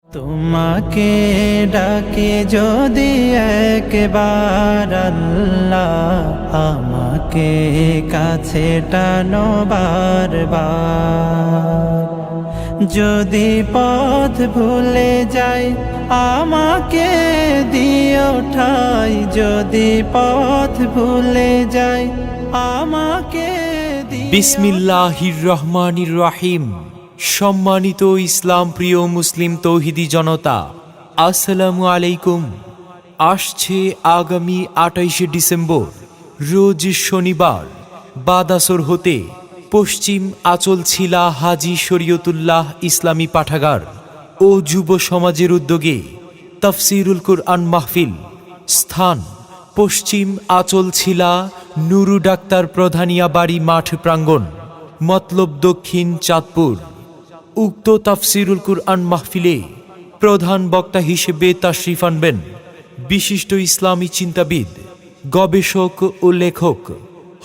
তোমাকে ডাকে যদি একবার আল্লাহ, আমাকে কাছে টানো বারবার। যদি পথ ভুলে যাই আমাকে দিও ঠাই, যদি পথ ভুলে যাই আমাকে দিও। বিসমিল্লাহির রহমানির রহিম। সম্মানিত ইসলাম প্রিয় মুসলিম তৌহিদি জনতা, আসসালামু আলাইকুম। আসছে আগামী 28শে ডিসেম্বর রোজ শনিবার বাদাসর হতে পশ্চিম আচলছিলা হাজী শরীয়তুল্লাহ ইসলামী পাঠাগার ও যুব সমাজের উদ্যোগে তাফসিরুল কুরআন মাহফিল। স্থান পশ্চিম আচলছিলা নুরু ডাক্তার প্রধানিয়া বাড়ি মাঠ প্রাঙ্গণ, মতলব দক্ষিণ চাঁদপুর। উক্ত তাফসিরুল কুরআন মাহফিলে প্রধান বক্তা হিসেবে তাশরিফ আনবেন বিশিষ্ট ইসলামী চিন্তাবিদ, গবেষক ও লেখক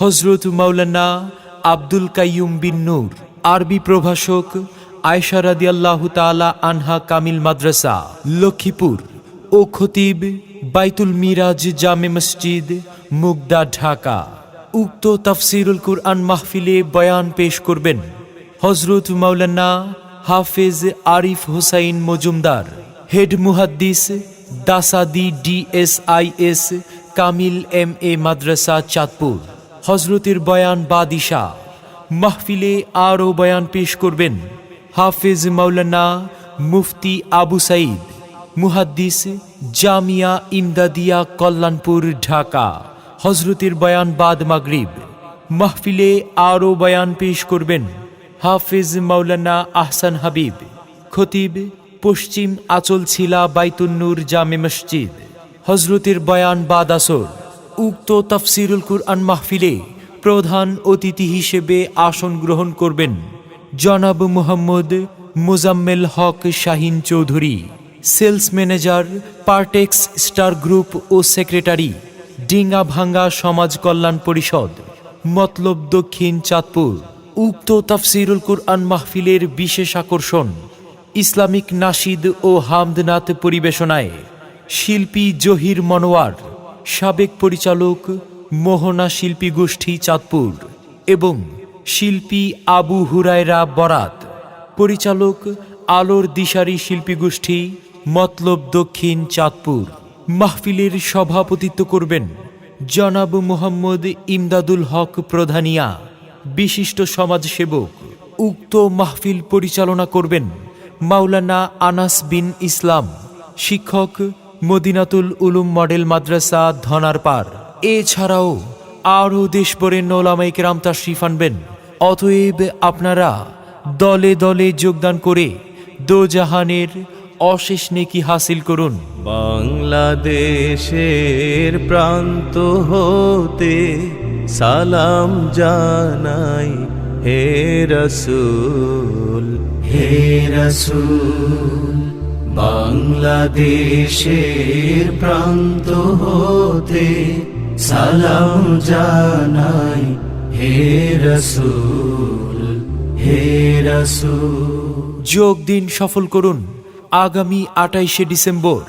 হযরত মাওলানা আব্দুল কাইয়ুম বিন নূর, আরবি প্রভাষক আয়েশা রাদিয়াল্লাহু তাআলা আনহা কামিল মাদ্রাসা লক্ষ্মীপুর ও খতিব বাইতুল মিরাজ জামে মসজিদ মুগদা ঢাকা। উক্ত তাফসিরুল কুরআন মাহফিলে বয়ান পেশ করবেন হযরত মাওলানা হাফেজ আরিফ হোসাইন মজুমদার, হেড মুহাদ্দিস দাসাদি DSIS কামিল MA মাদ্রাসা চাঁদপুর। হযরতের বয়ান বাদিশা। মাহফিলে আরও বয়ান পেশ করবেন হাফেজ মাওলানা মুফতি আবু সাঈদ, মুহাদ্দিস জামিয়া ইমদাদিয়া কল্যাণপুর ঢাকা। হযরতের বয়ান বাদ মাগরিব। মাহফিলে আরও বয়ান পেশ করবেন হাফেজ মাওলানা আহসান হাবিব, খতিব পশ্চিম আচলছিলা বাইতুন নূর জামে মসজিদ। হযরতের বয়ান বাদ আসর। উক্ত তাফসিরুল কুরআন মাহফিলে প্রধান অতিথি হিসেবে আসন গ্রহণ করবেন জনাব মুহাম্মদ মোজাম্মেল হক শাহিন চৌধুরী, সেলস ম্যানেজার পার্টেক্স স্টার গ্রুপ ও সেক্রেটারি ডিঙ্গা ভাঙ্গা সমাজ কল্যাণ পরিষদ, মতলব দক্ষিণ চাঁদপুর। উক্ত তাফসিরুল কুরআন মাহফিলের বিশেষ আকর্ষণ ইসলামিক নাশিদ ও হামদনাত পরিবেশনায় শিল্পী জহির মনোয়ার, সাবেক পরিচালক মোহনা শিল্পী গোষ্ঠী চাঁদপুর এবং শিল্পী আবু হুরায়রা বরাত, পরিচালক আলোর দিশারি শিল্পী গোষ্ঠী মতলব দক্ষিণ চাঁদপুর। মাহফিলের সভাপতিত্ব করবেন জনাব মুহাম্মদ ইমদাদুল হক প্রধানিয়া, বিশিষ্ট সমাজসেবক। উক্ত মাহফিল পরিচালনা করবেন মাওলানা আনাস বিন ইসলাম, শিক্ষক মদিনাতুল উলুম মডেল মাদ্রাসা ধনারপাড়। এছাড়াও আরও দেশবরেণ্য ওলামায়ে কেরাম তাশরিফ আনবেন। অতএব আপনারা দলে দলে যোগদান করে দোজাহানের অশেষ নেকি হাসিল করুন। বাংলাদেশের প্রান্ত হতে সালাম জানাই হে রাসূল, হে রাসূল। বাংলাদেশের প্রান্ত হতে সালাম জানাই হে রাসূল, হে রাসূল। যোগ দিন সফল করুন আগামী 28শে ডিসেম্বর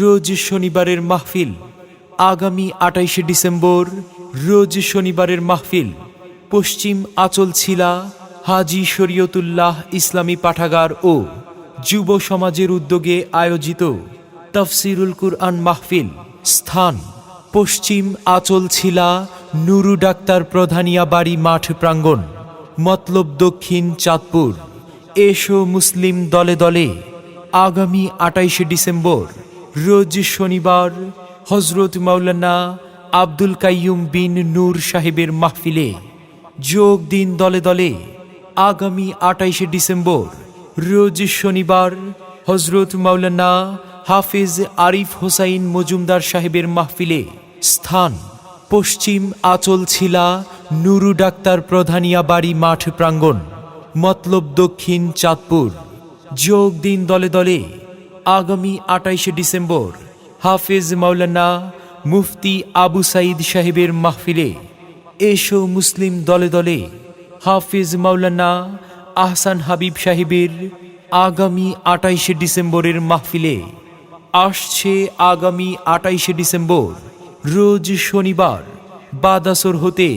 রোজ শনিবারের মাহফিল। আগামী 28শে ডিসেম্বর রোজ শনিবারের মাহফিল পশ্চিম আচলছিলা হাজী শরীয়তুল্লাহ ইসলামী পাঠাগার ও যুব সমাজের উদ্যোগে আয়োজিত তাফসিরুল কুরআন মাহফিল। স্থান পশ্চিম আচলছিলা নুরু ডাক্তার প্রধানিয়া বাড়ি মাঠ প্রাঙ্গণ, মতলব দক্ষিণ চাঁদপুর। এসো মুসলিম দলে দলে আগামী 28শে ডিসেম্বর রোজ শনিবার হযরত মাওলানা আব্দুল কাইয়ুম বিন নূর সাহেবের মাহফিলে যোগ দিন দলে দলে। আগামী 28শে ডিসেম্বর রোজ শনিবার হযরত মাওলানা হাফেজ আরিফ হোসাইন মজুমদার সাহেবের মাহফিলে। স্থান পশ্চিম আচলছিলা নুরু ডাক্তার প্রধানিয়া বাড়ি মাঠ প্রাঙ্গণ, মতলব দক্ষিণ চাঁদপুর। যোগ দিন দলে দলে আগামী 28শে ডিসেম্বর হাফেজ মাওলানা মুফতি আবু সাঈদ সাহেবের মাহফিলে। এসো মুসলিম দলে দলে হাফিজ মাওলানা আহসান হাবিব সাহেবের আগামী 28শে ডিসেম্বরের মাহফিলে আসছে আগামী 28শে ডিসেম্বর রোজ শনিবার বাদাসর হতে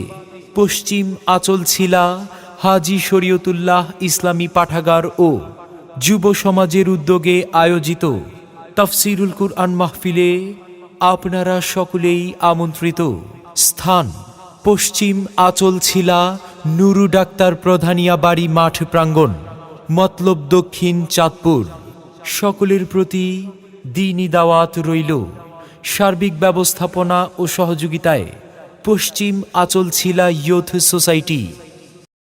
পশ্চিম আচলছিলা হাজী শরীয়তুল্লাহ ইসলামী পাঠাগার ও যুব সমাজের উদ্যোগে আয়োজিত তাফসিরুল কুরআন মাহফিলে আপনারা সকলেই আমন্ত্রিত। স্থান পশ্চিম আচলছিলা নুরু ডাক্তার প্রধানিয়া বাড়ি মাঠ প্রাঙ্গণ, মতলব দক্ষিণ চাঁদপুর। সকলের প্রতি দ্বীনি দাওয়াত রইল। সার্বিক ব্যবস্থাপনা ও সহযোগিতায় পশ্চিম আচলছিলা ইয়ুথ সোসাইটি।